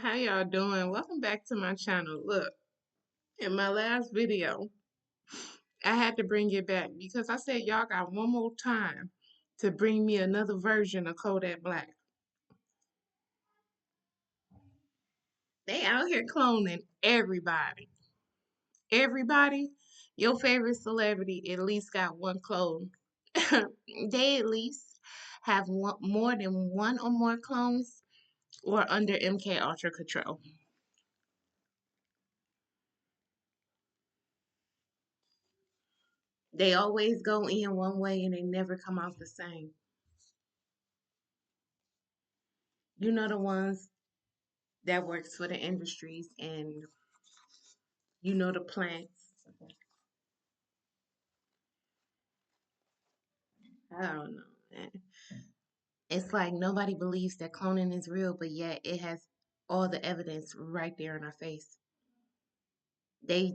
How y'all doing? Welcome back to my channel. Look, in my last video, I had to bring it back because I said y'all got one more time to bring me another version of Kodak Black. They out here cloning everybody. Everybody, your favorite celebrity at least got one clone. They at least have more than one or more clones or under MK Ultra control. They always go in one way and they never come out the same. You know the ones that works for the industries and you know the plants. I don't know, man. It's like nobody believes that cloning is real, but yet it has all the evidence right there in our face. They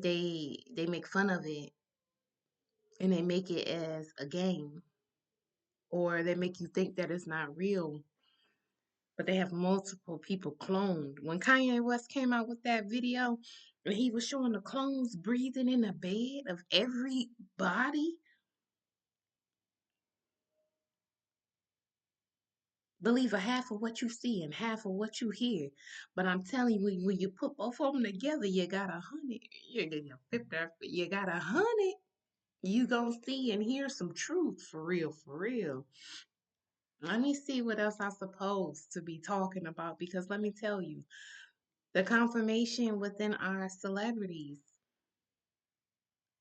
make fun of it and they make it as a game or they make you think that it's not real. But they have multiple people cloned. When Kanye West came out with that video and he was showing the clones breathing in the bed of everybody, believe a half of what you see and half of what you hear. But I'm telling you, when you put both of them together, you got 100. You got 100. You gonna see and hear some truth for real, for real. Let me see what else I'm supposed to be talking about because let me tell you, the confirmation within our celebrities.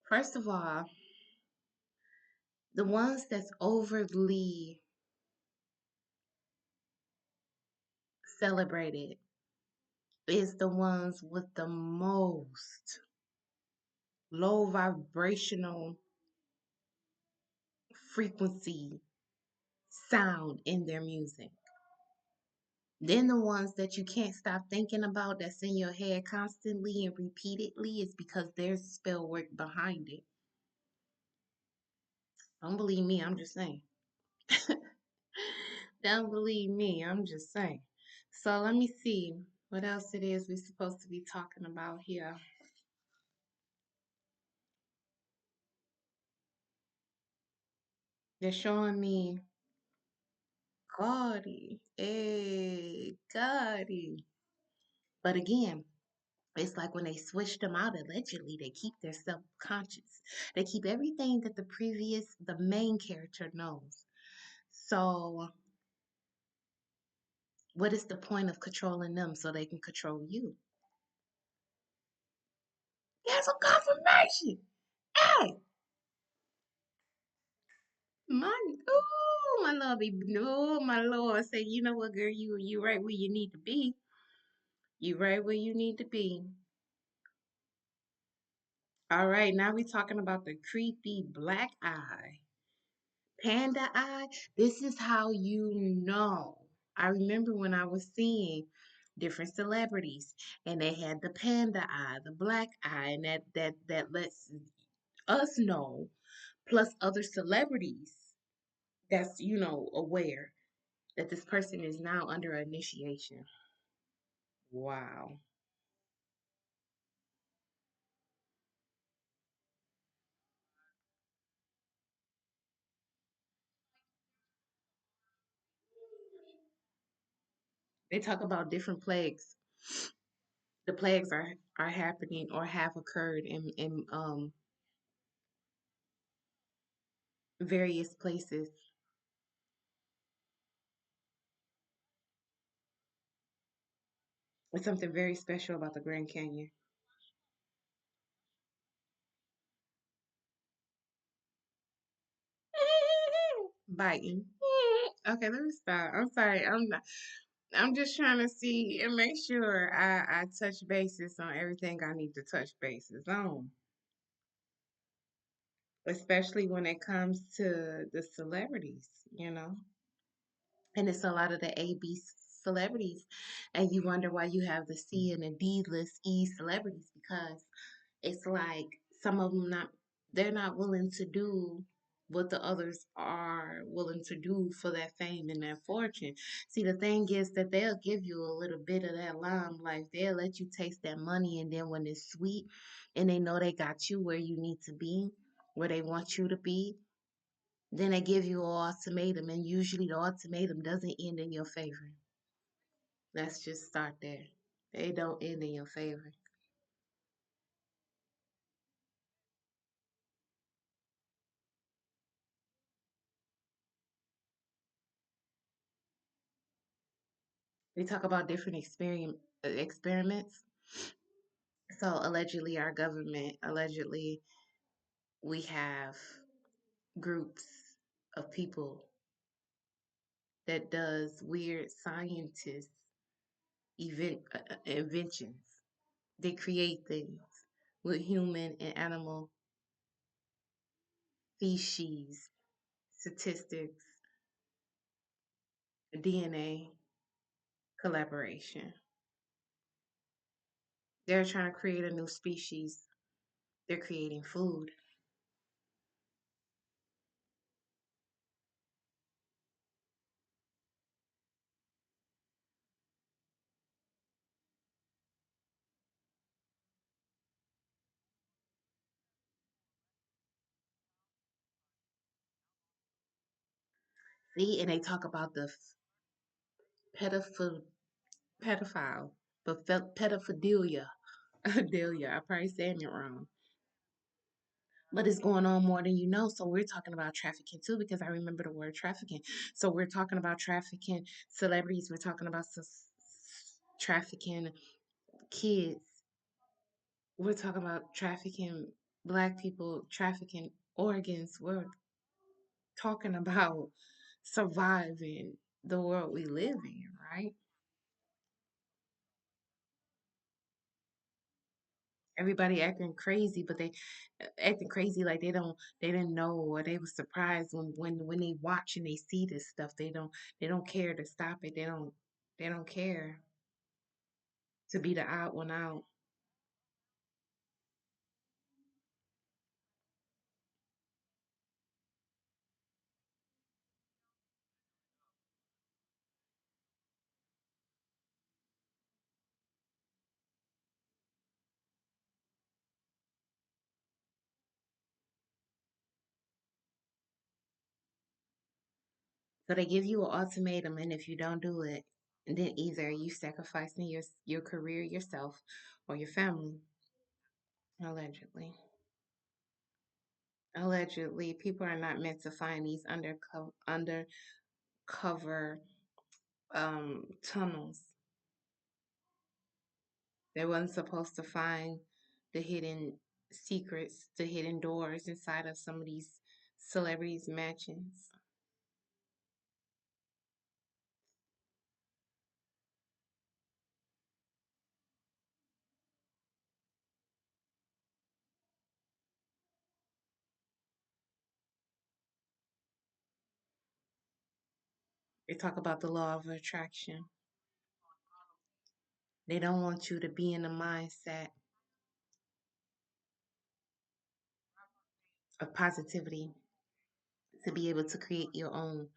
First of all, the ones that's overly celebrated is the ones with the most low vibrational frequency sound in their music. Then the ones that you can't stop thinking about that's in your head constantly and repeatedly is because there's spell work behind it. Don't believe me, I'm just saying. Don't believe me, I'm just saying. So let me see what else it is we're supposed to be talking about here. They're showing me Cardi. Hey, Cardi. But again, it's like when they switched them out allegedly, they keep their self-conscious. They keep everything that the main character knows. So what is the point of controlling them so they can control you? Get some confirmation. Hey, my lord, no, my lord. Say, you know what, girl, you right where you need to be. You right where you need to be. All right, now we're talking about the creepy black eye. Panda eye, this is how you know. I remember when I was seeing different celebrities and they had the panda eye, the black eye, and that lets us know, plus other celebrities that's, aware that this person is now under initiation. Wow. They talk about different plagues. The plagues are happening or have occurred in various places. It's something very special about the Grand Canyon. Biting. Okay, let me stop. I'm sorry. I'm not. I'm just trying to see and make sure I touch bases on everything I need to touch bases on, especially when it comes to the celebrities, and it's a lot of the A-B celebrities, and you wonder why you have the C and the D list E celebrities because it's like some of them they're not willing to do. what the others are willing to do for that fame and that fortune. See, the thing is that they'll give you a little bit of that limelight. They'll let you taste that money, and then when it's sweet and they know they got you where you need to be, where they want you to be, then they give you an ultimatum, and usually the ultimatum doesn't end in your favor. Let's just start there. They don't end in your favor. We talk about different experiments. So allegedly, our government, allegedly, we have groups of people that does weird scientist inventions. They create things with human and animal species, statistics, DNA collaboration. They're trying to create a new species. They're creating food. See, and they talk about the pedophile, pedophile, but pedophilia. Delia, I probably saying it wrong. But it's going on more than you know. So we're talking about trafficking too, because I remember the word trafficking. So we're talking about trafficking celebrities. We're talking about trafficking kids. We're talking about trafficking black people, trafficking organs. We're talking about surviving the world we live in, right? Everybody acting crazy, but they acting crazy like they didn't know, or they was surprised when they watch and they see this stuff. They don't care to stop it. They don't care to be the odd one out. So they give you an ultimatum, and if you don't do it, then either you sacrificing your career, yourself, or your family. Allegedly, allegedly, people are not meant to find these undercover tunnels. They wasn't supposed to find the hidden secrets, the hidden doors inside of some of these celebrities' mansions. They talk about the law of attraction. They don't want you to be in the mindset of positivity to be able to create your own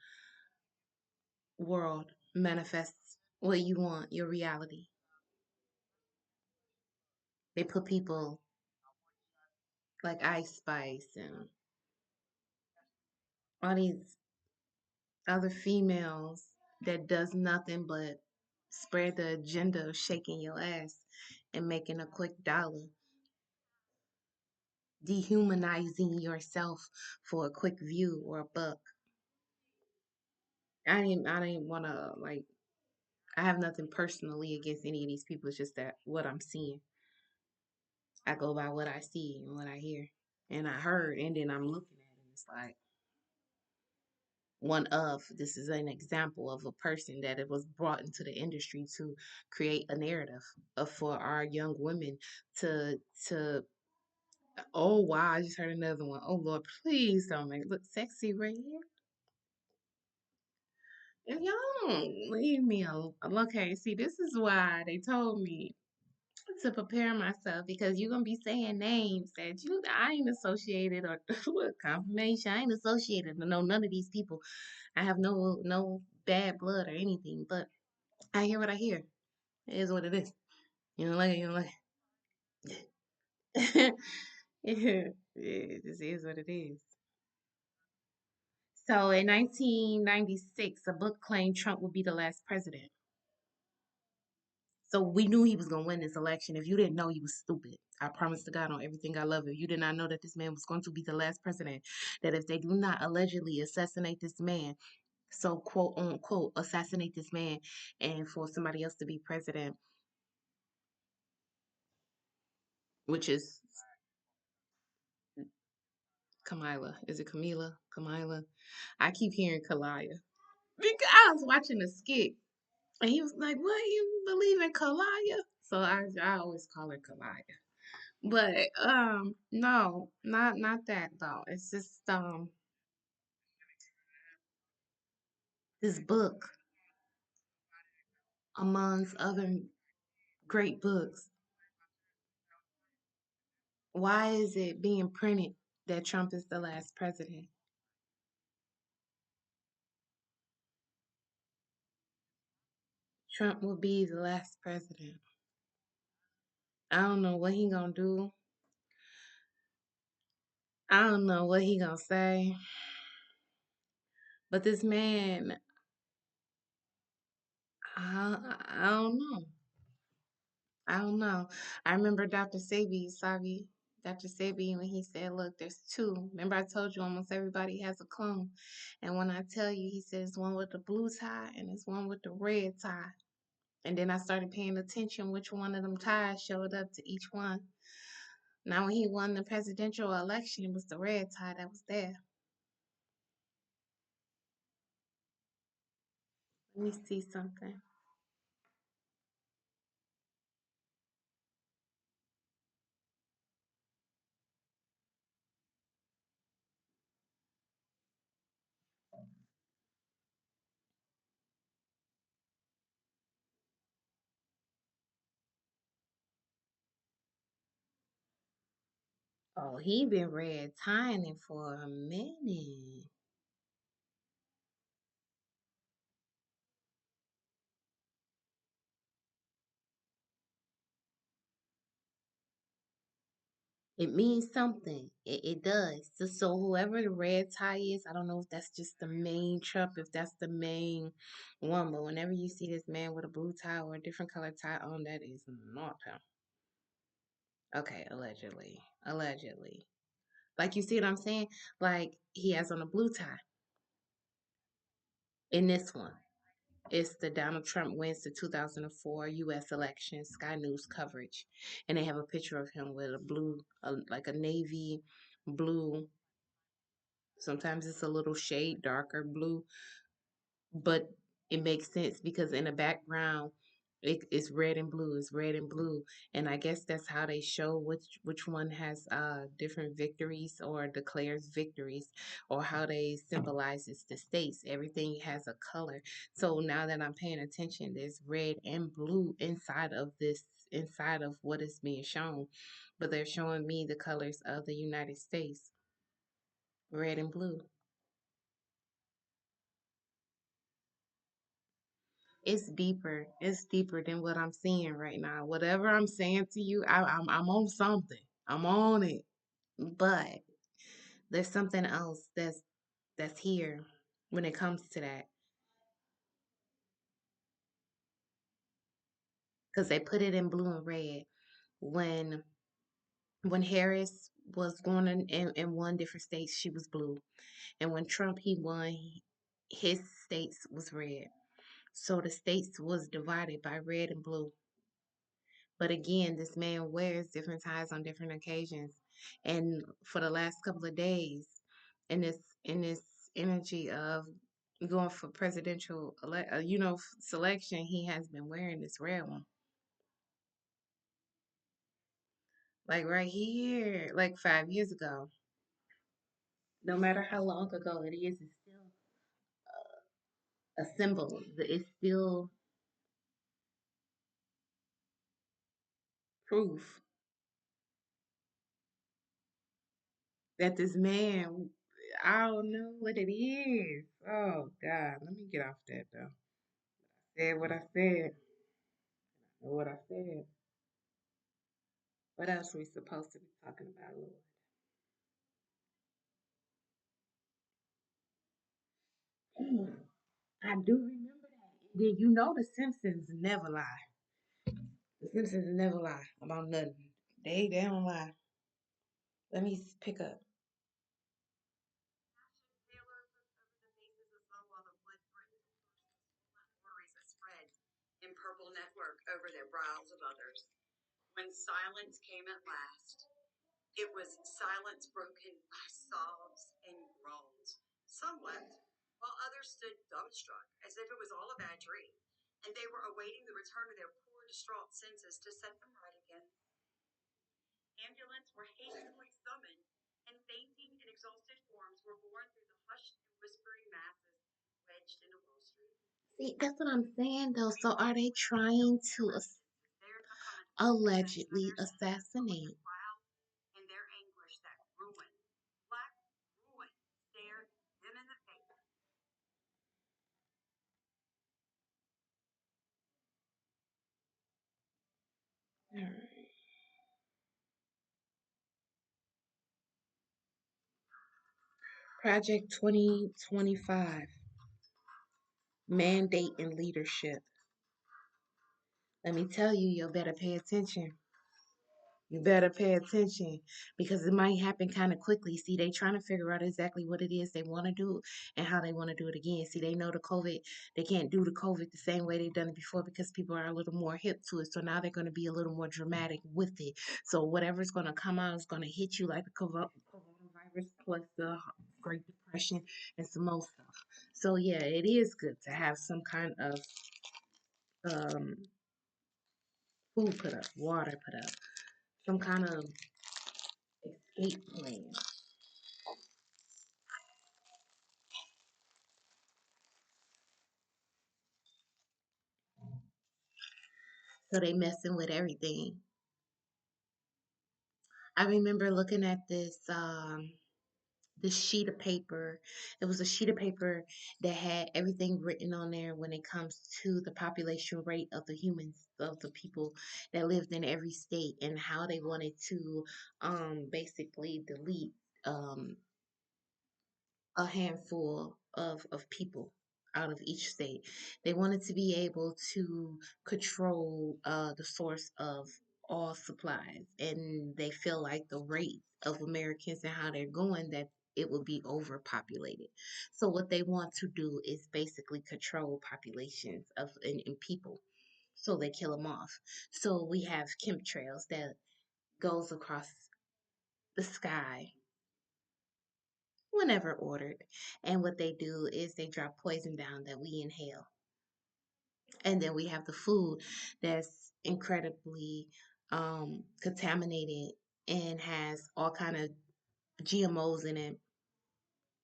world, manifest what you want, your reality. They put people like Ice Spice and all these other females that does nothing but spread the agenda of shaking your ass and making a quick dollar, dehumanizing yourself for a quick view or a buck. I didn't want to like. I have nothing personally against any of these people. It's just that what I'm seeing, I go by what I see and what I hear and I heard, and then I'm looking at it. It's like this is an example of a person that it was brought into the industry to create a narrative for our young women to to oh wow, I just heard another one. Oh Lord, please don't make it look sexy right here. If y'all don't leave me alone. Okay, see, this is why they told me to prepare myself because you're gonna be saying names that I ain't associated or with confirmation. I ain't associated to know none of these people. I have no bad blood or anything, but I hear what I hear. It is what it is. You don't like it, you don't like it. It just is what it is. So in 1996, a book claimed Trump would be the last president. So we knew he was going to win this election. If you didn't know, you was stupid. I promise to God on everything I love. If you did not know that this man was going to be the last president, that if they do not allegedly assassinate this man, so quote unquote assassinate this man and for somebody else to be president, which is Kamala. Is it Camila? Kamila? I keep hearing Kalaya. Because I was watching a skit and he was like, "What, you believe in Kalaya?" So I always call her Kalaya. But no, not that though. It's just this book amongst other great books. Why is it being printed that Trump is the last president? Trump will be the last president. I don't know what he gonna do. I don't know what he gonna say. But this man, I don't know. I don't know. I remember Dr. Sebi, when he said, "Look, there's two." Remember, I told you almost everybody has a clone, and when I tell you, he says one with the blue tie and it's one with the red tie. And then I started paying attention which one of them ties showed up to each one. Now, when he won the presidential election, it was the red tie that was there. Let me see something. Oh, he been red tying it for a minute. It means something. It does. So whoever the red tie is, I don't know if that's just the main Trump, if that's the main one, but whenever you see this man with a blue tie or a different color tie on, that is not him. Okay, allegedly. Allegedly. Like you see what I'm saying? Like he has on a blue tie in this one. It's the Donald Trump wins the 2004 U.S. election Sky News coverage, and they have a picture of him with a blue, like a navy blue. Sometimes it's a little shade darker blue, but it makes sense because in the background it's red and blue. It's red and blue, and I guess that's how they show which one has different victories or declares victories, or how they symbolizes the states. Everything has a color. So now that I'm paying attention, there's red and blue inside of what is being shown, but they're showing me the colors of the United States, red and blue. It's deeper. It's deeper than what I'm seeing right now. Whatever I'm saying to you, I'm on something. I'm on it. But there's something else that's here when it comes to that, because they put it in blue and red. When when Harris was going in one different states, she was blue, and when Trump he won, his states was red. So the states was divided by red and blue. But again, this man wears different ties on different occasions. And for the last couple of days, in this energy of going for selection, he has been wearing this red one. Like right here, like 5 years ago. No matter how long ago it is, it's still a symbol. It's still proof that this man, I don't know what it is. Oh God, let me get off that though. Said what I said. Know what I said. What else we supposed to be talking about, Lord? Mm, I do remember that. Then you know the Simpsons never lie. The Simpsons never lie about nothing. They don't lie. Let me pick up. See, that's what I'm saying though. So are they trying to allegedly assassinate? Alright. Project 2025, mandate and leadership. Let me tell you, you better pay attention. You better pay attention because it might happen kind of quickly. See, they trying to figure out exactly what it is they want to do and how they want to do it again. See, they know the COVID, they can't do the COVID the same way they've done it before because people are a little more hip to it. So now they're going to be a little more dramatic with it. So whatever's going to come out is going to hit you like the coronavirus plus the Great Depression and some more stuff. So yeah, it is good to have some kind of um, food put up, water put up, some kind of escape plan. So they messing with everything. I remember looking at this sheet of paper. It was a sheet of paper that had everything written on there when it comes to the population rate of the humans, of the people that lived in every state, and how they wanted to basically delete um a handful of people out of each state. They wanted to be able to control the source of all supplies, and they feel like the rate of Americans and how they're going that it will be overpopulated. So what they want to do is basically control populations of and people. So they kill them off. So we have chemtrails that goes across the sky whenever ordered. And what they do is they drop poison down that we inhale. And then we have the food that's incredibly contaminated and has all kind of GMOs in it,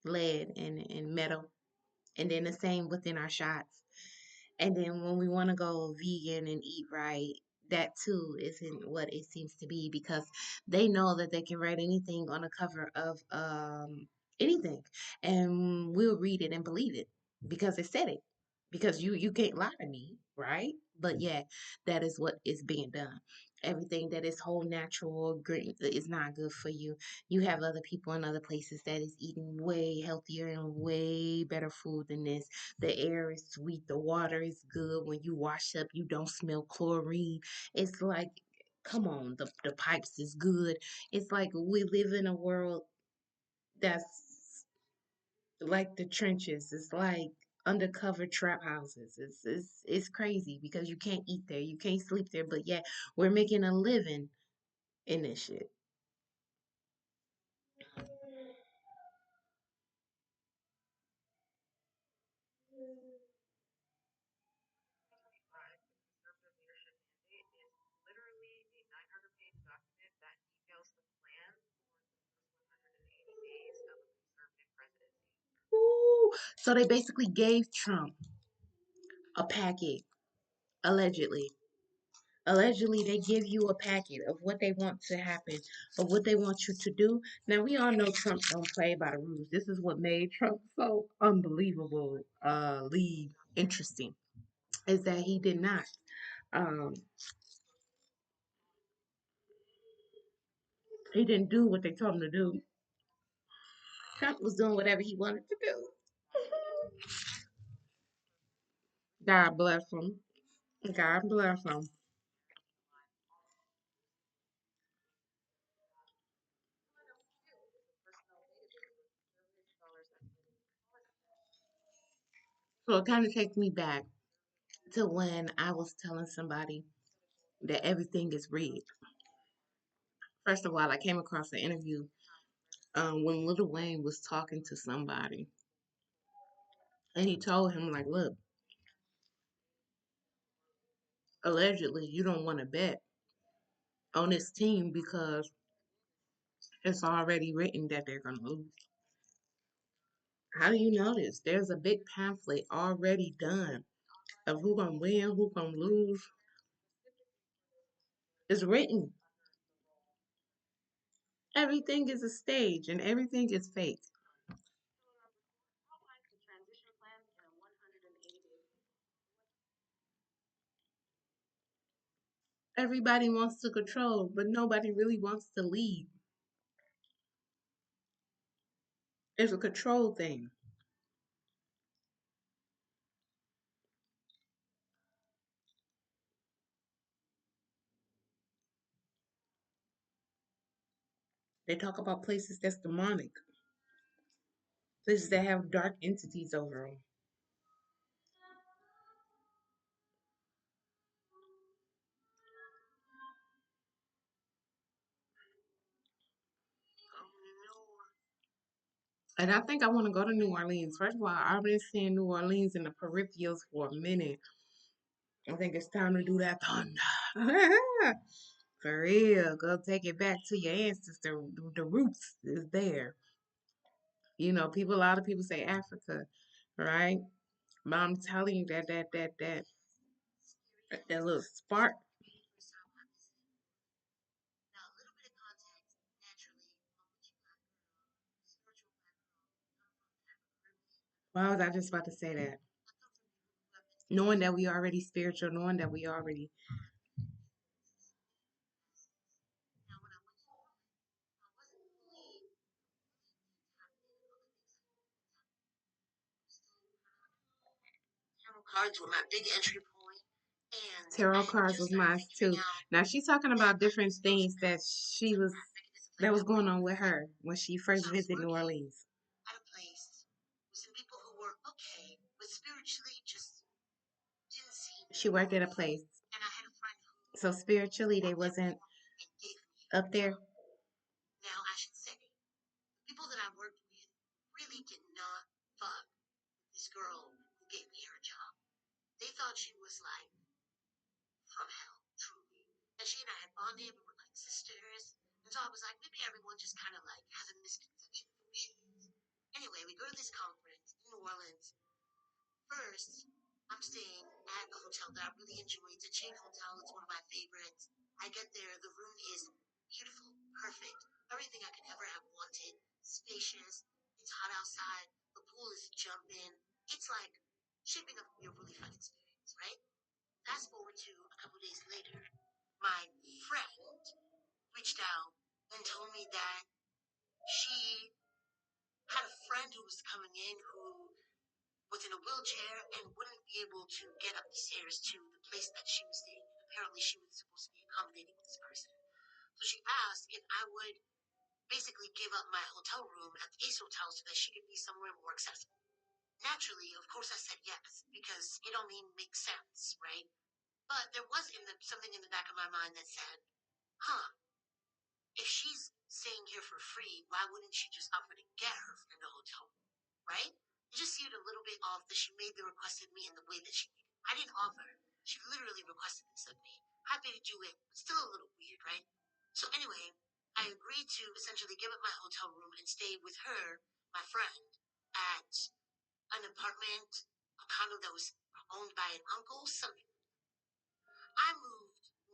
lead and metal. And then the same within our shots. And then when we want to go vegan and eat right, that too isn't what it seems to be because they know that they can write anything on the cover of anything and we'll read it and believe it because it said it. Because you can't lie to me, right? But yeah, that is what is being done. Everything that is whole natural green is not good for you. You have other people in other places that is eating way healthier and way better food than this. The air is sweet, the water is good. When you wash up, you don't smell chlorine. It's like, come on, the pipes is good. It's like we live in a world that's like the trenches. It's like undercover trap houses. It's crazy because you can't eat there, you can't sleep there, but yeah, we're making a living in this shit. Ooh. So they basically gave Trump a packet, allegedly, Allegedly, they give you a packet of what they want to happen, of what they want you to do. Now, we all know Trump don't play by the rules. This is what made Trump so unbelievable, interesting, is that he did not. Um, he didn't do what they told him to do. Trump was doing whatever he wanted to do. God bless him. God bless him. So it kind of takes me back to when I was telling somebody that everything is rigged. First of all, I came across an interview when Lil Wayne was talking to somebody, and he told him like, "Look, allegedly, you don't want to bet on this team because it's already written that they're gonna lose." How do you know this? There's a big pamphlet already done of who gonna win, who gonna lose. It's written. Everything is a stage, and everything is fake. Everybody wants to control, but nobody really wants to lead. It's a control thing. They talk about places that's demonic, places that have dark entities over them. And I think I want to go to New Orleans. First of all, I've been seeing New Orleans in the peripherals for a minute. I think it's time to do that thunder. For real, go take it back to your ancestor. The roots is there. You know, people. A lot of people say Africa, right? But I'm telling you that little spark. Why was I just about to say that? Knowing that we already spiritual, knowing that we already. Tarot cards was mine too. Now she's talking about different things that was going on with her when she first visited New Orleans. She worked at a place. So spiritually they wasn't up there.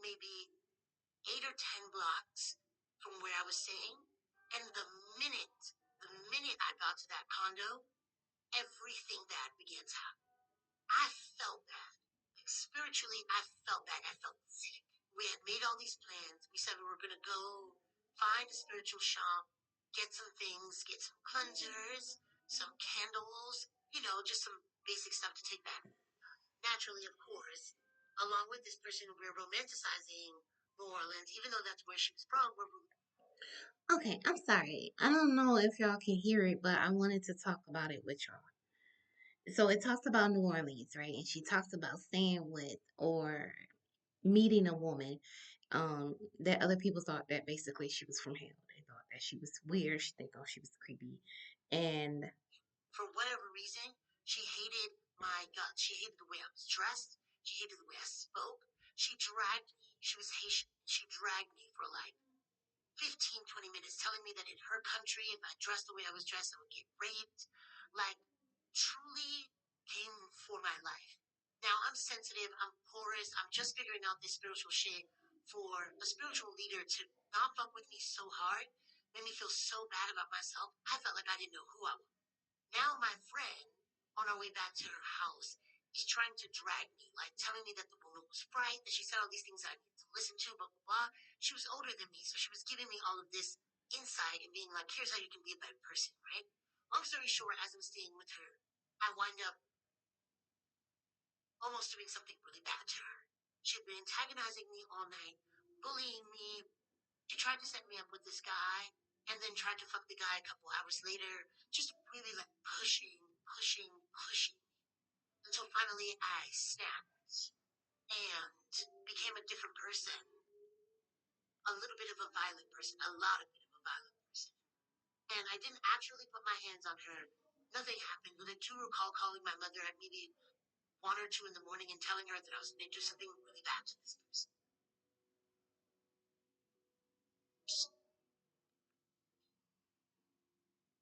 maybe 8 or 10 blocks from where I was staying. And the minute I got to that condo, everything bad began to happen. I felt bad. Like, spiritually, I felt bad. I felt sick. We had made all these plans. We said we were going to go find a spiritual shop, get some things, get some cleansers, some candles, just some basic stuff to take back. Naturally, of course, along with this person, we're romanticizing New Orleans, even though that's where she was from. Okay, I'm sorry. I don't know if y'all can hear it, but I wanted to talk about it with y'all. So it talks about New Orleans, right? And she talks about staying with or meeting a woman that other people thought that basically she was from hell. They thought that she was weird. They thought she was creepy. And for whatever reason, she hated my guts. She hated the way I was dressed. She hated the way I spoke. She dragged me. She was Haitian. She dragged me for like 15, 20 minutes telling me that in her country, if I dressed the way I was dressed, I would get raped. Like, truly came for my life. Now, I'm sensitive, I'm porous, I'm just figuring out this spiritual shit. For a spiritual leader to not fuck with me so hard made me feel so bad about myself. I felt like I didn't know who I was. Now, my friend, on our way back to her house, is trying to drag me, like telling me that the woman was right, that she said all these things I need to listen to, blah, blah, blah. She was older than me, so she was giving me all of this insight and being like, here's how you can be a better person, right? Long story short, as I'm staying with her, I wind up almost doing something really bad to her. She had been antagonizing me all night, bullying me. She tried to set me up with this guy and then tried to fuck the guy a couple hours later, just really like pushing. Until finally I snapped and became a different person. A little bit of a violent person, a lot of bit of a violent person. And I didn't actually put my hands on her. Nothing happened, but I do recall calling my mother at maybe 1 or 2 in the morning and telling her that I was going to do something really bad to this person.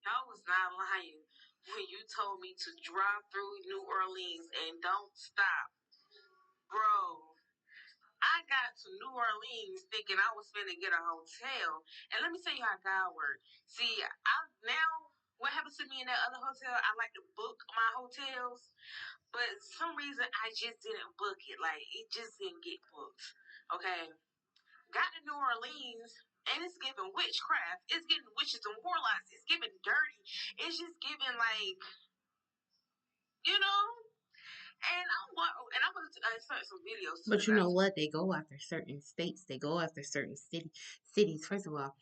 Y'all was not lying when you told me to drive through New Orleans and don't stop. Bro, I got to New Orleans thinking I was finna get a hotel. And let me tell you how God works. See, what happens to me in that other hotel, I like to book my hotels. But some reason, I just didn't book it. Like, it just didn't get booked. Okay? Got to New Orleans, and it's giving witchcraft. It's giving witches and warlocks. It's giving dirty. It's just giving, like, you know? And I'm going to insert some videos. But you know what? They go after certain states. They go after certain cities. First of all,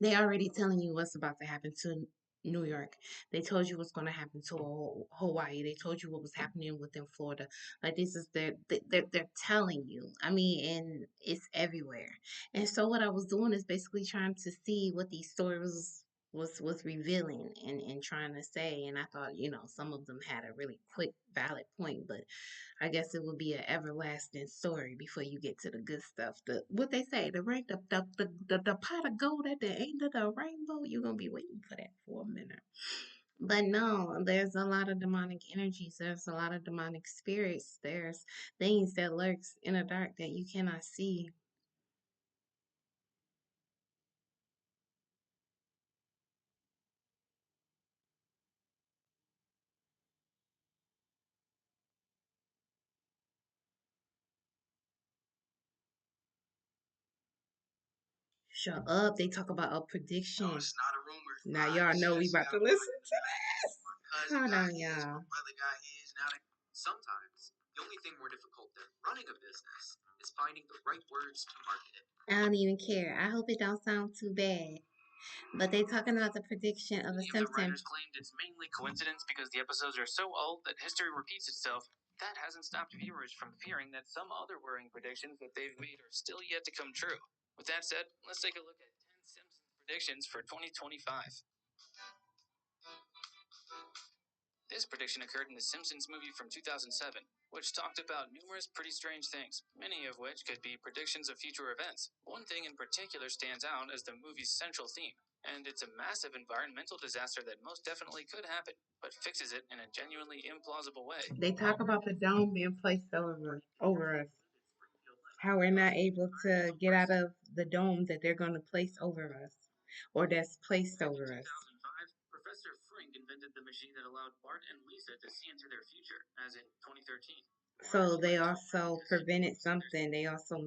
they already telling you what's about to happen to New York. They told you what's going to happen to Hawaii. They told you what was happening within Florida. Like, this is they're telling you. I mean, and it's everywhere. And so what I was doing is basically trying to see what these stories was revealing and trying to say. And I thought, some of them had a really quick, valid point, but I guess it would be an everlasting story before you get to the good stuff. What they say, the pot of gold at the end of the rainbow. You're gonna be waiting for that for a minute. But no, there's a lot of demonic energies. There's a lot of demonic spirits. There's things that lurks in the dark that you cannot see. Shut up. They talk about a prediction. No, it's not a rumor. Now y'all know we about to listen to this. Hold on, y'all. Sometimes the only thing more difficult than running a business is finding the right words to market it. I don't even care. I hope it don't sound too bad. But they talking about the prediction of a symptom. The writers claimed it's mainly coincidence because the episodes are so old that history repeats itself. That hasn't stopped viewers from fearing that some other worrying predictions that they've made are still yet to come true. With that said, let's take a look at 10 Simpsons predictions for 2025. This prediction occurred in the Simpsons movie from 2007, which talked about numerous pretty strange things, many of which could be predictions of future events. One thing in particular stands out as the movie's central theme, and it's a massive environmental disaster that most definitely could happen, but fixes it in a genuinely implausible way. They talk about the dome being placed over us. How we're not able to get out of the dome that they're going to place over us, or that's placed over us. 2005, Professor Frink invented the machine that allowed Bart and Lisa to see into their future, as in 2013. So they also prevented something. They also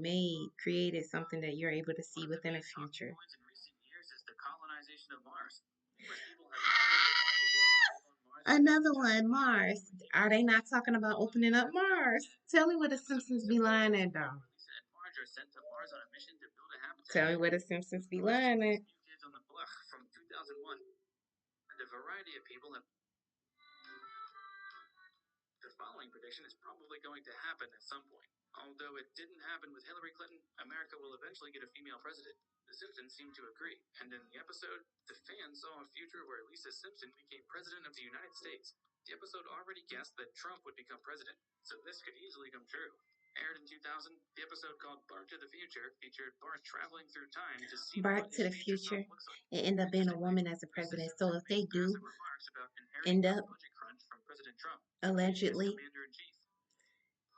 created something that you're able to see within the future. In recent years is the colonization of Mars. Numerous people have already applied to go and live on Mars. Another one, Mars. Are they not talking about opening up Mars? Tell me where the Simpsons be lying at, though. Lisa and Marge are sent to Mars on a mission to build a habitat. Tell me where the Simpsons be lying at. New Kids on the Block from 2001. And a variety of people have. The following prediction is probably going to happen at some point. Although it didn't happen with Hillary Clinton, America will eventually get a female president. The Simpsons seem to agree, and in the episode, the fans saw a future where Lisa Simpson became president of the United States. The episode already guessed that Trump would become president, so this could easily come true. Aired in 2000, the episode called Bart to the Future featured Bart traveling through time to see Bart what to his the future future. self looks like. It ended up being a woman as a president. So if they do end up Budget crunch from President Trump, allegedly Commander-in-Chief.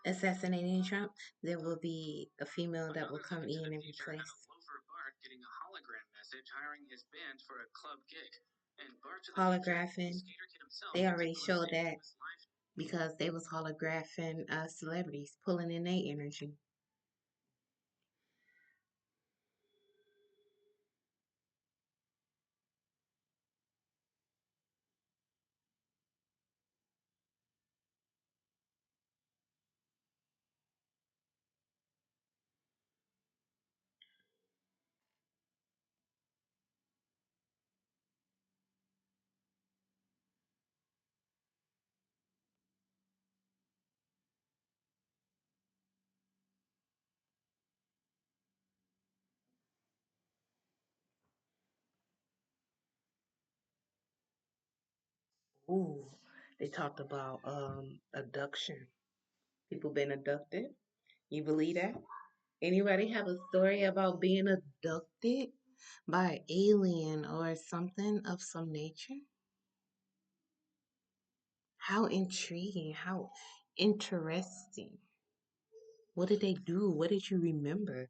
assassinating Trump, there will be a female that will come in and replace. Loafer Bart getting a hologram message hiring his band for a club gig. And Bart to the Holographing. Skater Kid himself They already showed that because they was holographing celebrities, pulling in their energy. Ooh, they talked about abduction. People been abducted. You believe that? Anybody have a story about being abducted by an alien or something of some nature? How intriguing, how interesting. What did they do? What did you remember?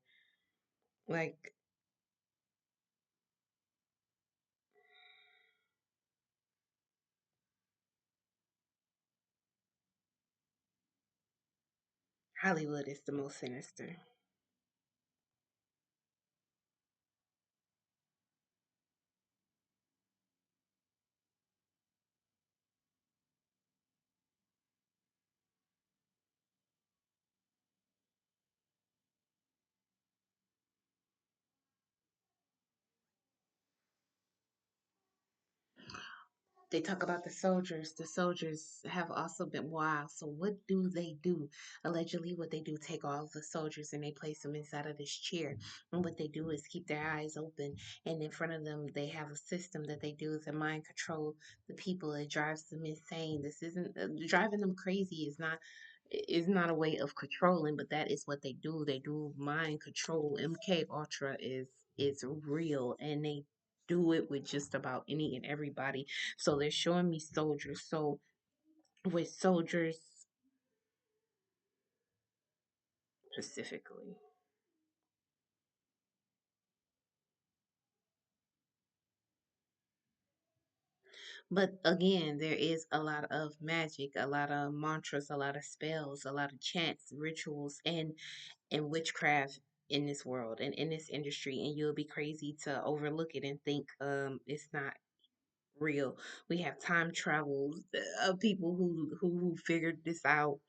Like, Hollywood is the most sinister. They talk about the soldiers. The soldiers have also been wild. So what do they do? Allegedly, what they do, take all the soldiers and they place them inside of this chair. And what they do is keep their eyes open. And in front of them, they have a system that they do to mind control the people. It drives them insane. This isn't driving them crazy. Is not a way of controlling, but that is what they do. They do mind control. MK Ultra is real, and they do it with just about any and everybody. So they're showing me soldiers. So with soldiers specifically. But again, there is a lot of magic, a lot of mantras, a lot of spells, a lot of chants, rituals, and witchcraft in this world and in this industry, and you'll be crazy to overlook it and think it's not real. We have time travels of people who figured this out.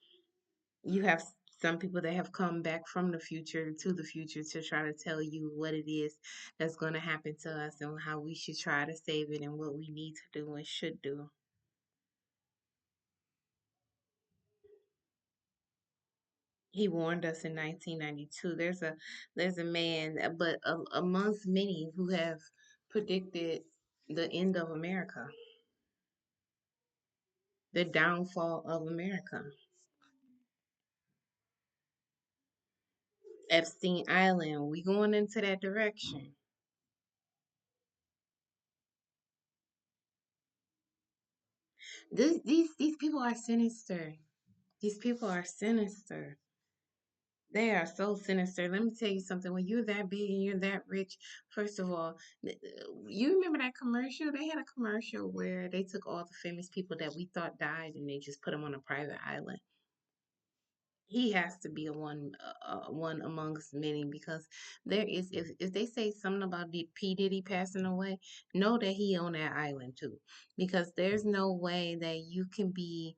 You have some people that have come back from the future to the future to try to tell you what it is that's going to happen to us and how we should try to save it and what we need to do and should do. He warned us in 1992. There's a man, but amongst many who have predicted the end of America, the downfall of America. Epstein Island, we going into that direction. These people are sinister. These people are sinister. They are so sinister. Let me tell you something. When you're that big and you're that rich, first of all, you remember that commercial? They had a commercial where they took all the famous people that we thought died and they just put them on a private island. He has to be a one amongst many because there is if they say something about P Diddy passing away, know that he on that island too, because there's no way that you can be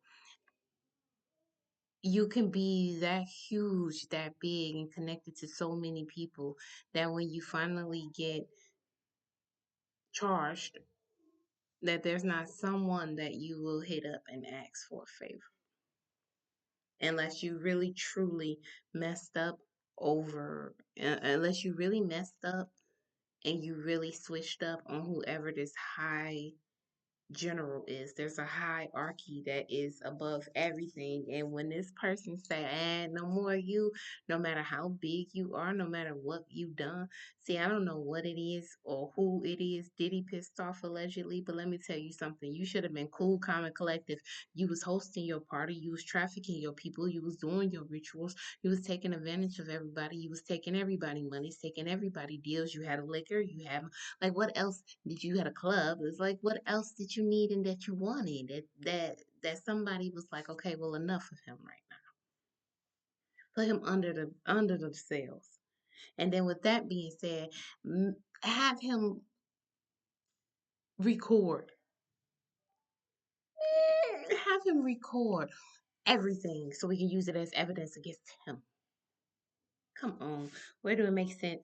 that huge, that big, and connected to so many people that when you finally get charged, that there's not someone that you will hit up and ask for a favor, unless you really truly messed up unless you really messed up and you really switched up on whoever this high general is. There's a hierarchy that is above everything. And when this person say, no more you, no matter how big you are, no matter what you done. See, I don't know what it is or who it is. Diddy pissed off allegedly, but let me tell you something. You should have been cool, calm, and collective. You was hosting your party. You was trafficking your people. You was doing your rituals. You was taking advantage of everybody. You was taking everybody money, taking everybody deals. You had a liquor. You had like what else did you had a club? It's like what else did you need and that you wanted that somebody was like, okay, well enough of him right now. Put him under the sails. And then with that being said, have him record. Have him record everything so we can use it as evidence against him. Come on. Where do it make sense?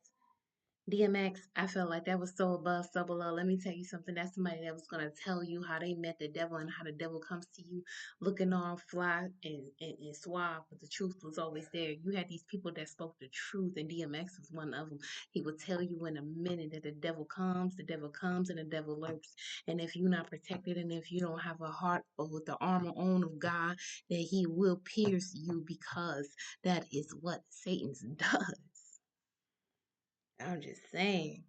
DMX, I felt like that was so above, so below. Let me tell you something. That's somebody that was going to tell you how they met the devil and how the devil comes to you looking all fly and suave, but the truth was always there. You had these people that spoke the truth, and DMX was one of them. He would tell you in a minute that the devil comes, and the devil lurks. And if you're not protected and if you don't have a heart or with the armor on of God, that he will pierce you because that is what Satan's does. I'm just saying.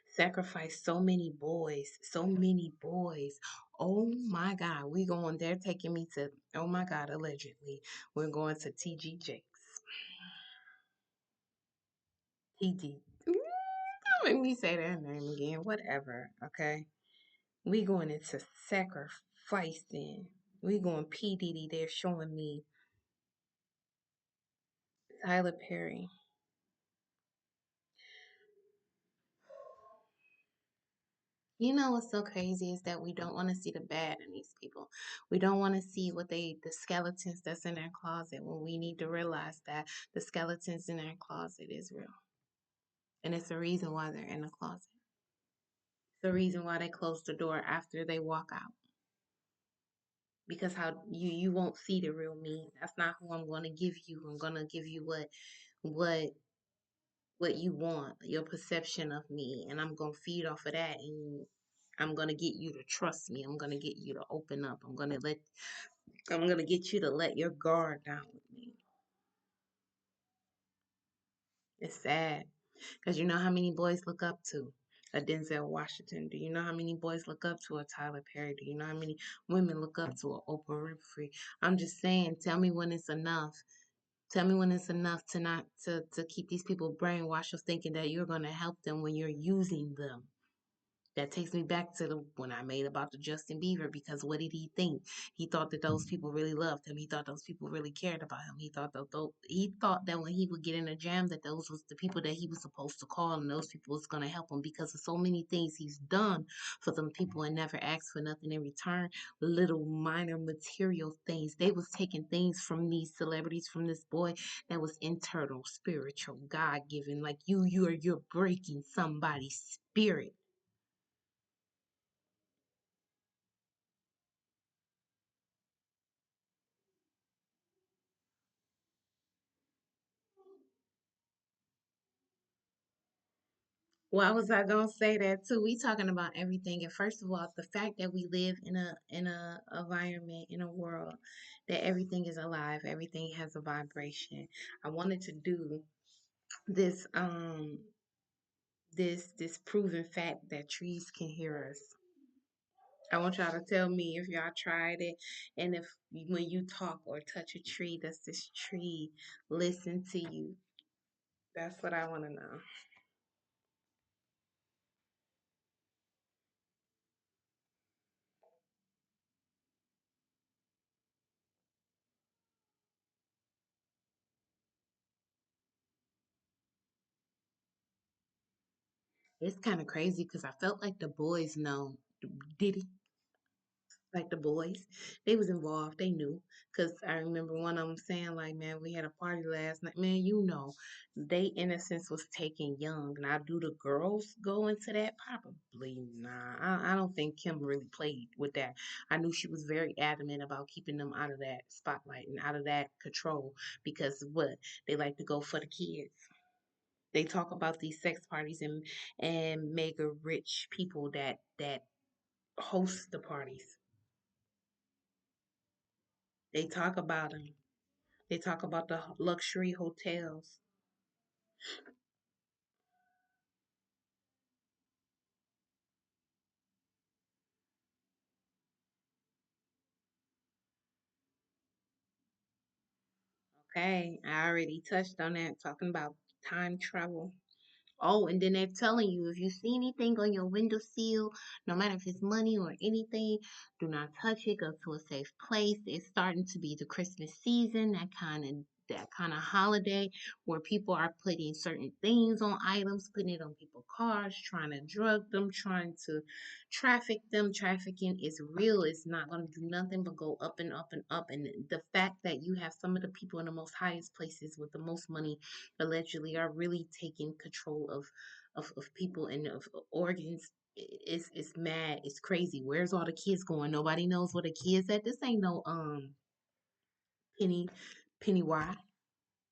Sacrificed so many boys, so many boys. Oh my God, we going they're taking me to, oh my God, allegedly. We're going to TG Jakes. TG. Don't make me say that name again. Whatever. Okay. We going into sacrificing. We going P. Diddy. They're showing me Tyler Perry. You know what's so crazy is that we don't want to see the bad in these people. We don't want to see the skeletons that's in their closet when we need to realize that the skeletons in their closet is real. And it's the reason why they're in the closet. It's the reason why they close the door after they walk out. Because how you won't see the real me. That's not who I'm gonna give you. I'm gonna give you what what you want, your perception of me, and I'm gonna feed off of that and I'm gonna get you to trust me. I'm gonna get you to open up. I'm gonna get you to let your guard down with me. It's sad. Because you know how many boys look up to a Denzel Washington? Do you know how many boys look up to a Tyler Perry? Do you know how many women look up to a Oprah Winfrey? I'm just saying, tell me when it's enough. Tell me when it's enough to not to keep these people brainwashed of thinking that you're gonna help them when you're using them. That takes me back to the when I made about the Justin Bieber because what did he think? He thought that those people really loved him. He thought those people really cared about him. He thought that when he would get in a jam that those was the people that he was supposed to call and those people was gonna help him because of so many things he's done for them people and never asked for nothing in return. Little minor material things. They was taking things from these celebrities, from this boy that was internal, spiritual, God given. Like you're breaking somebody's spirit. Why was I gonna say that too? We talking about everything, and first of all, the fact that we live in a environment in a world that everything is alive, everything has a vibration. I wanted to do this this proven fact that trees can hear us. I want y'all to tell me if y'all tried it, and if when you talk or touch a tree, does this tree listen to you? That's what I want to know. It's kind of crazy because I felt like the boys know. Did he? Like the boys, they was involved. They knew because I remember one of them saying, like, "Man, we had a party last night. Man, you know, they innocence was taken young. Now, do the girls go into that? Probably not. I don't think Kim really played with that. I knew she was very adamant about keeping them out of that spotlight and out of that control because what they like to go for the kids. They talk about these sex parties and mega rich people that host the parties. They talk about them. They talk about the luxury hotels. Okay, I already touched on that, talking about time travel. Oh, and then they're telling you if you see anything on your windowsill, no matter if it's money or anything, do not touch it. Go to a safe place. It's starting to be the Christmas season, that kind of holiday where people are putting certain things on items, putting it on people's cars, trying to drug them, trying to traffic them. Trafficking is real. It's not going to do nothing but go up and up and up. And the fact that you have some of the people in the most highest places with the most money allegedly are really taking control of people and of organs. It's mad. It's crazy. Where's all the kids going? Nobody knows where the kids at. This ain't no penny penny wide.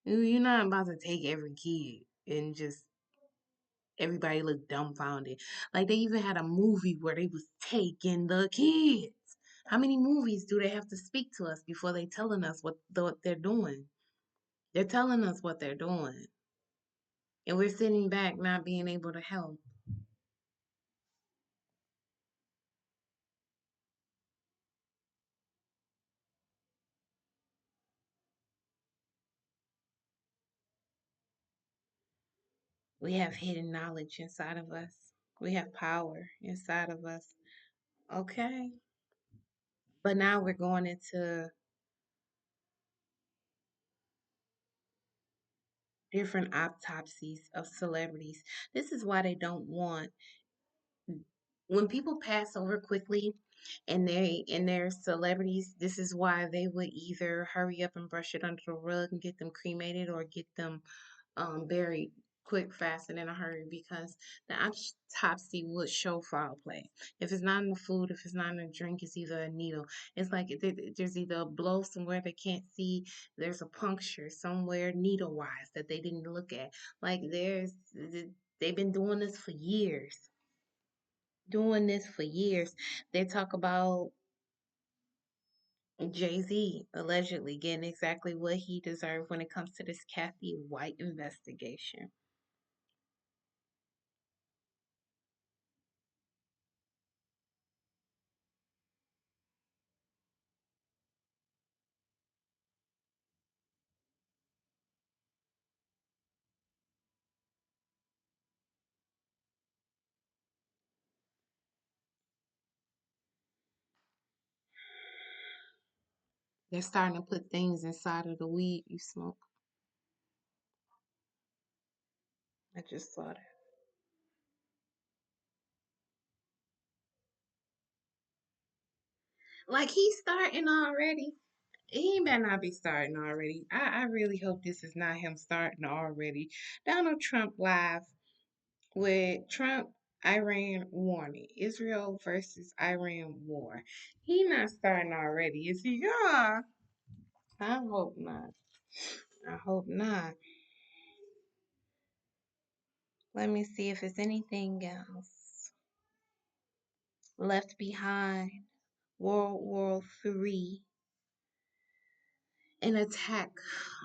You're not about to take every kid and just everybody look dumbfounded. Like they even had a movie where they was taking the kids. How many movies do they have to speak to us before they telling us what they're doing? They're telling us what they're doing, and we're sitting back not being able to help. We have hidden knowledge inside of us. We have power inside of us. Okay. But now we're going into different autopsies of celebrities. This is why they don't want when people pass over quickly and they're celebrities, this is why they would either hurry up and brush it under the rug and get them cremated or get them buried quick, fast, and in a hurry because the autopsy would show foul play. If it's not in the food, if it's not in the drink, it's either a needle. It's like there's either a blow somewhere they can't see, there's a puncture somewhere needle wise that they didn't look at. Like they've been doing this for years. Doing this for years. They talk about Jay-Z allegedly getting exactly what he deserved when it comes to this Kathy White investigation. They're starting to put things inside of the weed you smoke. I just saw that. Like he's starting already. He better not be starting already. I really hope this is not him starting already. Donald Trump live with Trump Iran warning. Israel versus Iran war. He not starting already, is he? Yeah. I hope not. I hope not. Let me see if there's anything else. Left Behind, World War III, an attack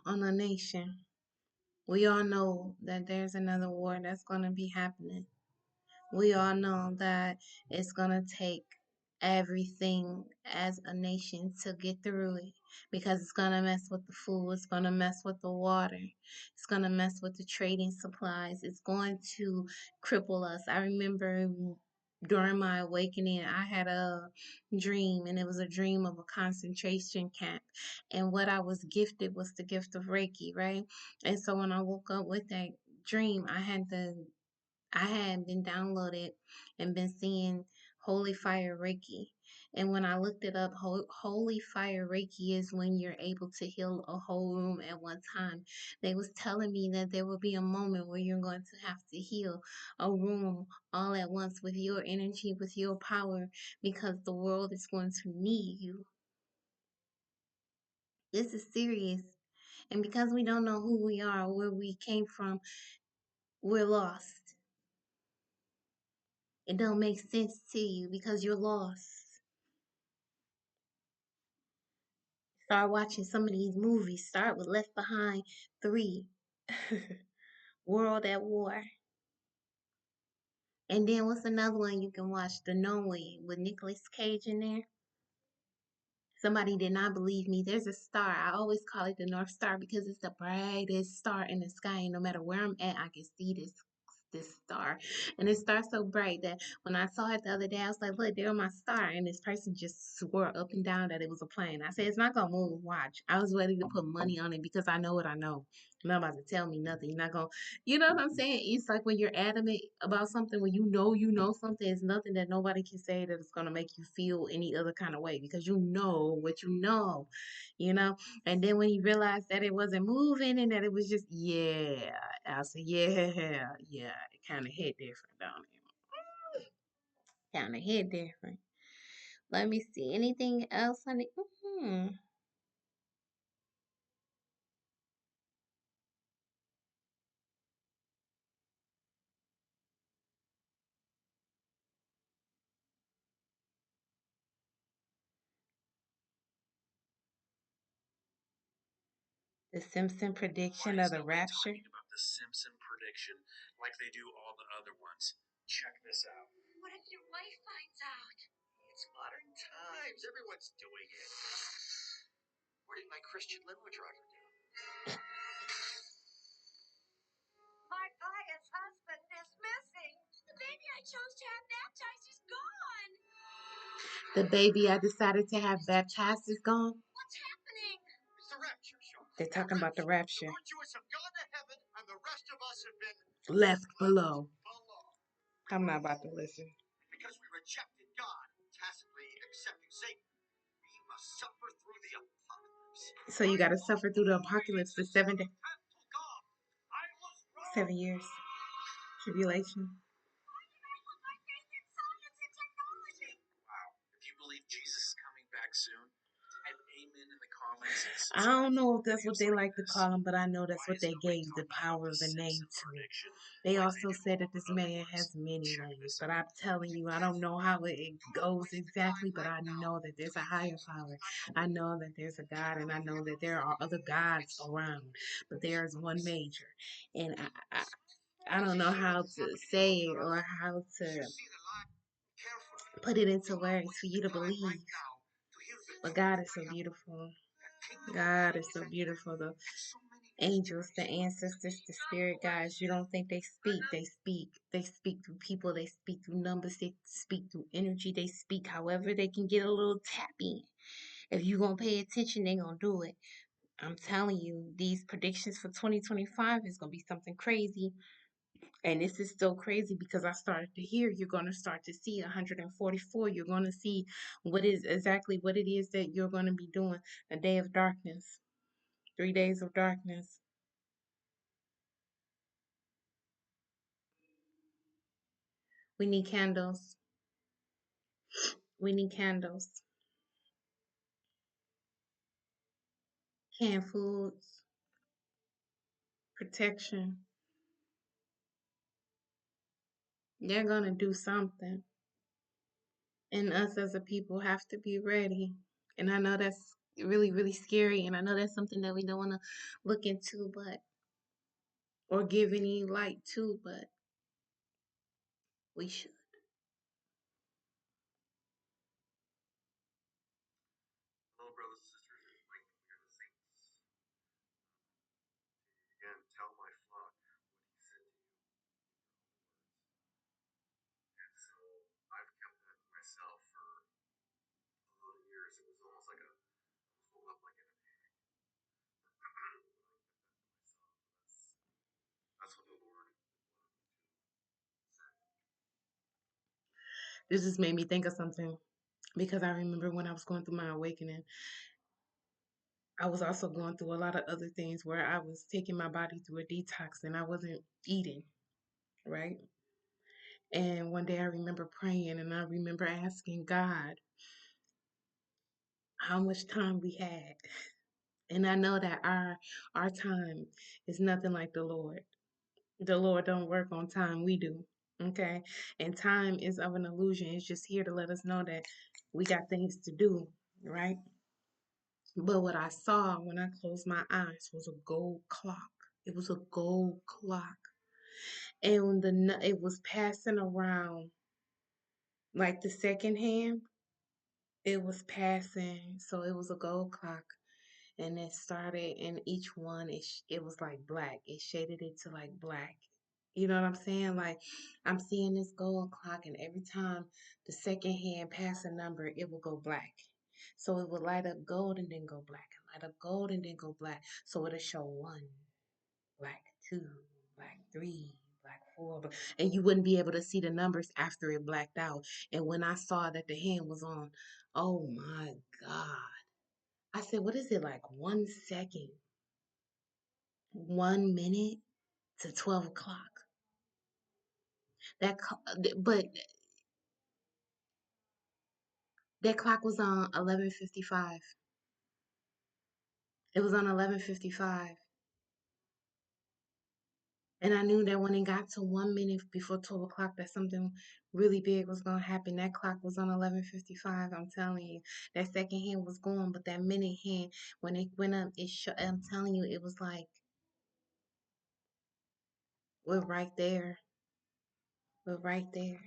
on a nation. We all know that there's another war that's going to be happening. We all know that it's going to take everything as a nation to get through it, because it's going to mess with the food, it's going to mess with the water, it's going to mess with the trading supplies, it's going to cripple us. I remember during my awakening, I had a dream, and it was a dream of a concentration camp. And what I was gifted was the gift of Reiki, right? And so when I woke up with that dream, I had been downloaded and been seeing Holy Fire Reiki. And when I looked it up, Holy Fire Reiki is when you're able to heal a whole room at one time. They was telling me that there will be a moment where you're going to have to heal a room all at once with your energy, with your power, because the world is going to need you. This is serious. And because we don't know who we are, where we came from, we're lost. It don't make sense to you because you're lost. Start watching some of these movies. Start with Left Behind 3, World at War. And then what's another one you can watch? The Knowing with Nicolas Cage in there. Somebody did not believe me. There's a star. I always call it the North Star because it's the brightest star in the sky. And no matter where I'm at, I can see this star. And it starts so bright that when I saw it the other day, I was like, look, there's my star. And this person just swore up and down that it was a plane. I said, it's not gonna move. Watch. I was ready to put money on it because I know what I know. You're not about to tell me nothing. You're not gonna, you know what I'm saying? It's like when you're adamant about something, when you know something, it's nothing that nobody can say that it's gonna make you feel any other kind of way because you know what you know. And then when you realized that it wasn't moving and that it was just, yeah, I said, yeah, it kind of hit different, don't it? Kind of hit different. Let me see. Anything else, honey? The Simpson prediction of the rapture. Talking about the Simpson prediction like they do all the other ones. Check this out. What if your wife finds out? It's modern times. Everyone's doing it. What did my Christian limo driver do? My pious husband is missing. The baby I chose to have baptized is gone. The baby I decided to have baptized is gone. What's happening? It's the rapture, Sean. They're talking about the rapture. The Jews have gone to heaven, and the rest of us have been left below. I'm not about to listen. Because we rejected God, tacitly accepting Satan, we must suffer through the apocalypse. So you got to suffer through the apocalypse for 7 days. 7 years. Tribulation. Wow. If you believe Jesus is coming back soon, type amen in the comments. I don't know if that's what they like to call him, but I know that's what they gave the power of the name to. They also said that this man has many names, but I'm telling you, I don't know how it goes exactly, but I know that there's a higher power. I know that there's a God, and I know that there are other gods around, but there is one major. And I don't know how to say it or how to put it into words for you to believe. But God is so beautiful. God is so beautiful. The angels, the ancestors, the spirit guides, you don't think they speak. They speak. They speak through people. They speak through numbers. They speak through energy. They speak however they can get a little tap in. If you're going to pay attention, they're going to do it. I'm telling you, these predictions for 2025 is going to be something crazy. And this is so crazy because I started to hear you're going to start to see 144. You're going to see what is exactly what it is that you're going to be doing. A day of darkness, 3 days of darkness. We need candles. We need candles. Canned foods, protection. They're going to do something. And us as a people have to be ready. And I know that's really, really scary. And I know that's something that we don't want to look into, but, or give any light to, but we should. This just made me think of something because I remember when I was going through my awakening, I was also going through a lot of other things where I was taking my body through a detox and I wasn't eating, right? And one day I remember praying and I remember asking God how much time we had. And I know that our time is nothing like the Lord. The Lord don't work on time, we do. Okay? And time is of an illusion. It's just here to let us know that we got things to do, right? But what I saw when I closed my eyes was a gold clock. It was a gold clock. And when it was passing around like the second hand, it was passing. So it was a gold clock. And it started, and each one, it was like black. It shaded it to like black. You know what I'm saying? Like, I'm seeing this gold clock, and every time the second hand passed a number, it will go black. So it would light up gold and then go black, and light up gold and then go black. So it'll show one, black two, black three, black four, and you wouldn't be able to see the numbers after it blacked out. And when I saw that the hand was on, oh my God. I said, what is it, like 1 second, 1 minute to 12 o'clock? But that clock was on 11:55. It was on 11:55. And I knew that when it got to 1 minute before 12 o'clock, that something really big was going to happen. That clock was on 11:55. I'm telling you, that second hand was going, but that minute hand, when it went up, I'm telling you, it was like, we're right there. We're right there.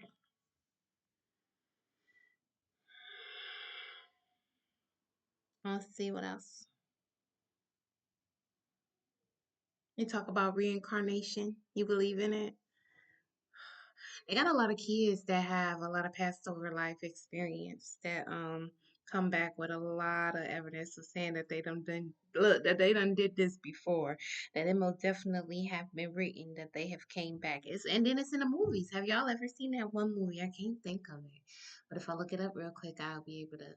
Let's see what else. You talk about reincarnation. You believe in it? They got a lot of kids that have a lot of past over life experience that come back with a lot of evidence of saying that they done did this before. That it most definitely have been written that they have came back. And then it's in the movies. Have y'all ever seen that one movie? I can't think of it. But if I look it up real quick, I'll be able to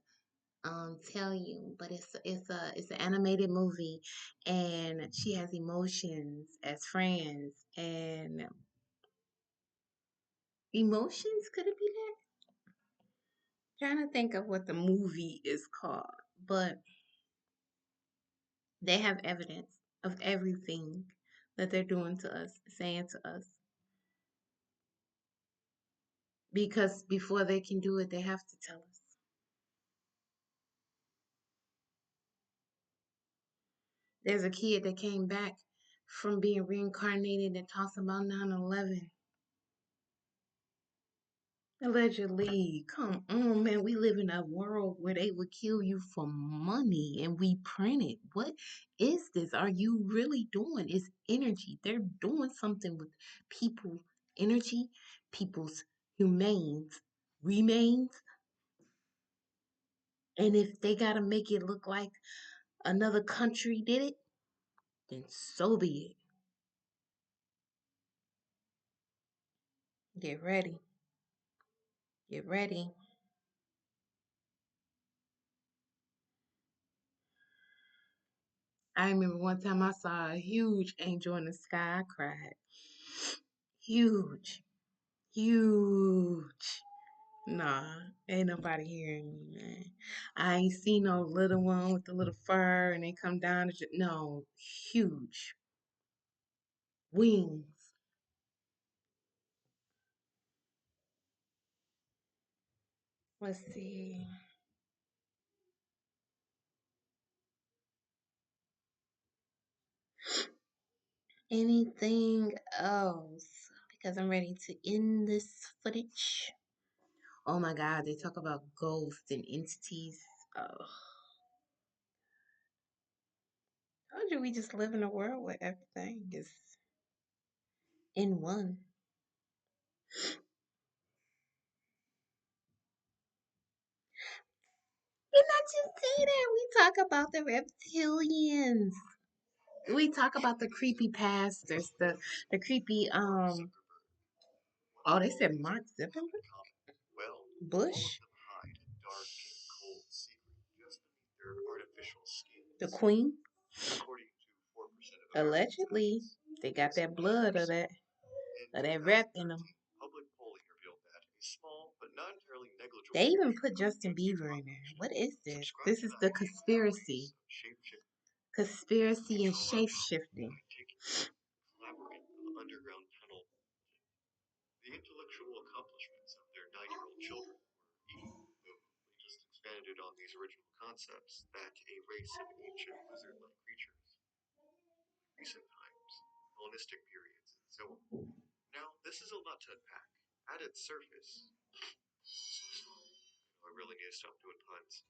tell you. But it's an animated movie, and she has emotions as friends, and emotions, could it be that? Trying to think of what the movie is called, but they have evidence of everything that they're doing to us, saying to us. Because before they can do it, they have to tell us. There's a kid that came back from being reincarnated and talks about 9/11. Allegedly, come on, man. We live in a world where they would kill you for money and we print it. What is this? Are you really doing? It's energy. They're doing something with people's energy, people's humanes, remains. And if they got to make it look like another country did it, then so be it. Get ready. Get ready. I remember one time I saw a huge angel in the sky. I cried. Huge. Huge. Nah, ain't nobody hearing me, man. I ain't seen no little one with the little fur and they come down. No, huge wings. Let's see. Anything else? Because I'm ready to end this footage. Oh my God, they talk about ghosts and entities. Oh, told you we just live in a world where everything is in one. Did not you see that? We talk about the reptilians. We talk about the creepy pastors, the creepy oh, they said Mark Zuckerberg. Bush? All of them hide a dark and cold secret just beneath their artificial skins. The queen? According to 4% of American Allegedly. studies, They got it's that blood of that in rap in 2013, them. public polling revealed that a small but not entirely negligible They even portion put of Justin the Bieber in population there. What is this? subscribe This to is the the hype conspiracy. of shape-shifting Conspiracy and control shape us shifting. by taking labyrinth underground tunnel. The intellectual accomplishments of their 9-year-old children were equal, though they just expanded on these original concepts that a race of ancient lizard-like creatures, recent times, Hellenistic periods, and so on. Now, this is a lot to unpack. At its surface, so sorry. I really need to stop doing puns.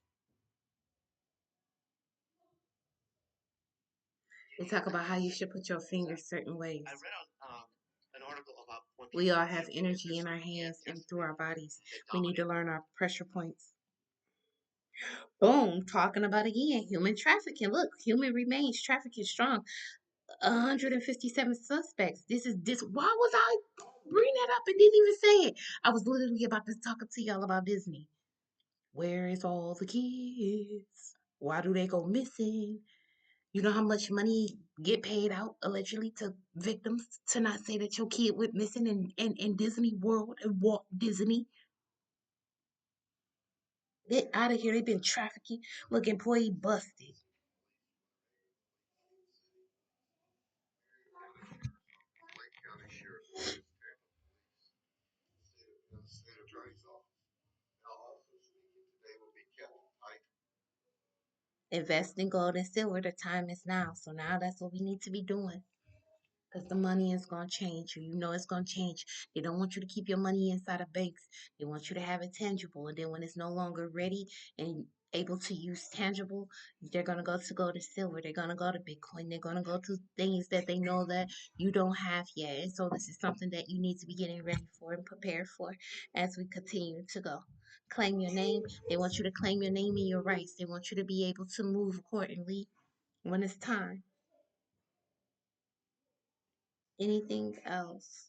They talk about how you should put your fingers certain ways. I read an article about when We people all have should look at energy their in our certain hands and through our bodies. that We need to dominate. learn our pressure points. Boom, talking about again human trafficking. Look, human remains trafficking strong. 157 suspects. This. Why was I bring that up and didn't even say it? I was literally about to talk to y'all about Disney. Where is all the kids? Why do they go missing? You know how much money get paid out allegedly to victims to not say that your kid went missing in Disney World and Walt Disney? Get out of here. They've been trafficking. Look, employee busted. Invest in gold and silver. The time is now. So now that's what we need to be doing. Because the money is going to change. You know it's going to change. They don't want you to keep your money inside of banks. They want you to have it tangible. And then when it's no longer ready and able to use tangible, they're going to go to gold and silver. They're going to go to Bitcoin. They're going to go to things that they know that you don't have yet. And so this is something that you need to be getting ready for and prepared for as we continue to go. Claim your name. They want you to claim your name and your rights. They want you to be able to move accordingly when it's time. Anything else?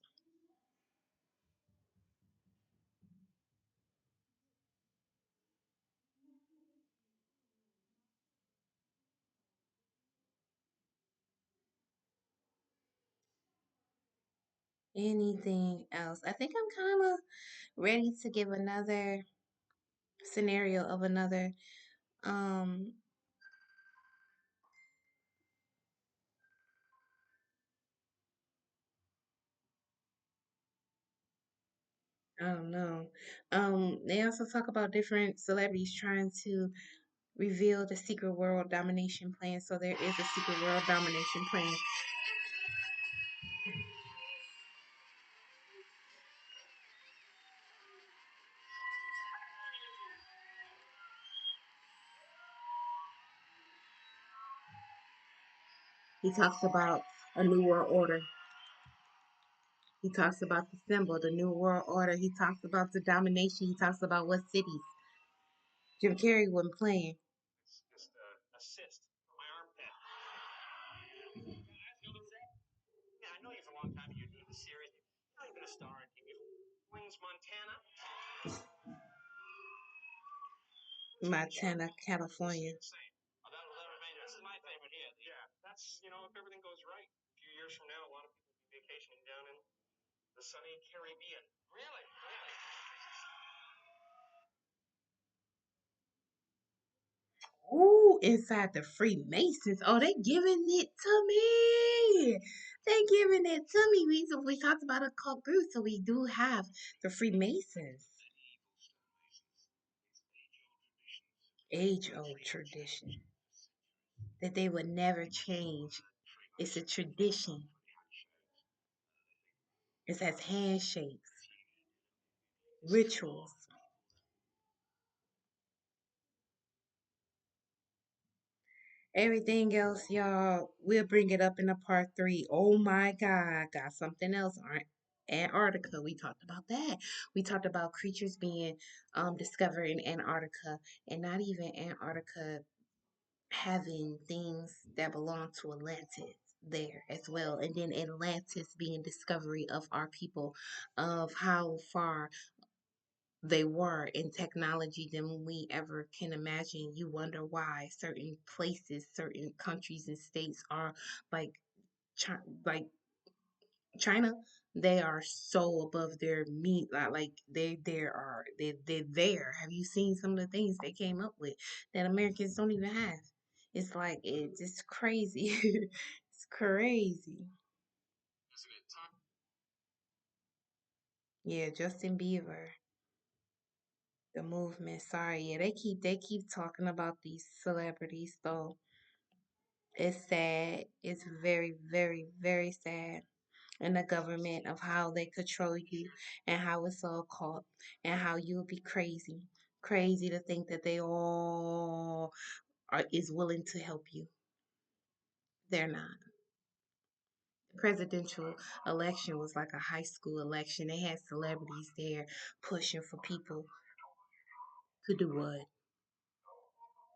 Anything else? I think I'm kind of ready to give another scenario of another um I don't know. They also talk about different celebrities trying to reveal the secret world domination plan. So there is a secret world domination plan. He talks about a new world order. He talks about the symbol, the new world order. He talks about the domination. He talks about what cities. Jim Carrey wasn't playing. It's just assist my armpit. Yeah, I know you for a long time. You're doing the series. You know you've been a star on TV. Wings, Montana. Montana, California. Insane. This is my favorite here. Yeah, that's, if everything goes right, a few years from now, a lot of people will be vacationing down in the sunny Caribbean. Really? Really? Ooh, inside the Freemasons. Oh, they giving it to me. They giving it to me. We talked about a cult group, so we do have the Freemasons. Age old tradition that they would never change. It's a tradition. It has handshakes, rituals. Everything else, y'all, we'll bring it up in a part three. Oh my God, got something else. Antarctica, we talked about that. We talked about creatures being discovered in Antarctica, and not even Antarctica having things that belong to Atlantis there as well. And then Atlantis being discovery of our people, of how far they were in technology than we ever can imagine. You wonder why certain places, certain countries and states are like like China. They are so above their meat, like they're there. Have you seen some of the things they came up with that Americans don't even have? It's like it's just crazy. It's crazy. Yeah, Justin Bieber, the movement. Sorry, yeah, they keep talking about these celebrities though. It's sad. It's very, very, very sad. And the government of how they control you and how it's all caught and how you'll be crazy. Crazy to think that they all is willing to help you. They're not. The presidential election was like a high school election. They had celebrities there pushing for people to do what?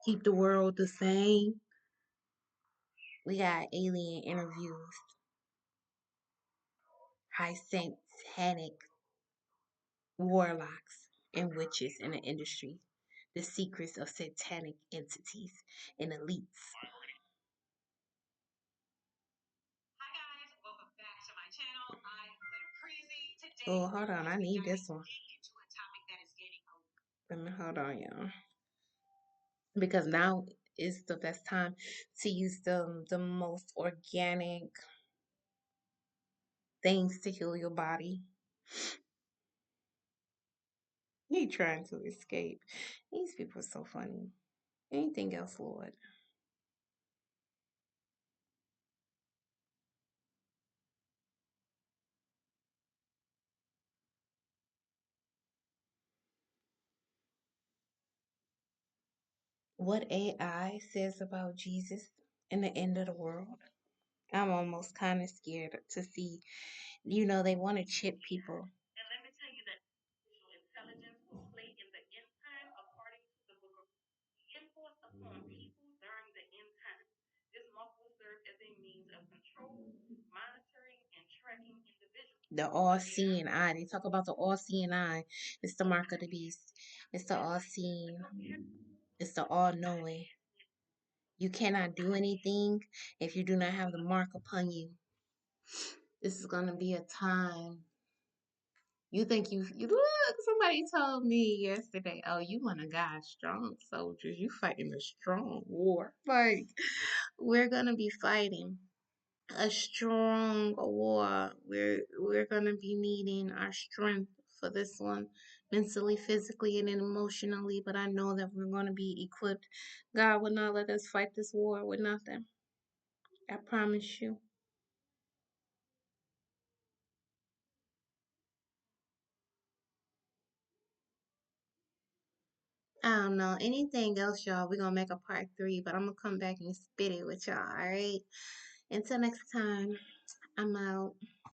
Keep the world the same. We got alien interviews, high satanic warlocks and witches in the industry, the secrets of satanic entities and elites. Hi guys, welcome back to my channel. I am Crazy. Oh, Today hold we're on, going I to be need this diving one. into a topic that is getting a Let me hold on, y'all, because now is the best time to use the most organic things to heal your body. He trying to escape. These people are so funny. Anything else, Lord? What AI says about Jesus and the end of the world? I'm almost kind of scared to see. They want to chip people. And let me tell you that artificial intelligence will play in the end time according to the book of enforced upon people during the end time. This mark will serve as a means of control, monitoring, and tracking individuals. The all-seeing eye. They talk about the all-seeing eye. It's the mark of the beast. It's the all-seeing. It's the all-knowing. You cannot do anything if you do not have the mark upon you. This is gonna be a time. You think you look? Somebody told me yesterday, "Oh, you one of God's strong soldiers. You fighting a strong war." Like we're gonna be fighting a strong war. We're gonna be needing our strength for this one, mentally, physically, and emotionally. But I know that we're gonna be equipped. God will not let us fight this war with nothing. I promise you. I don't know. Anything else, y'all? We're gonna make a part 3, but I'm gonna come back and spit it with y'all, alright? Until next time, I'm out.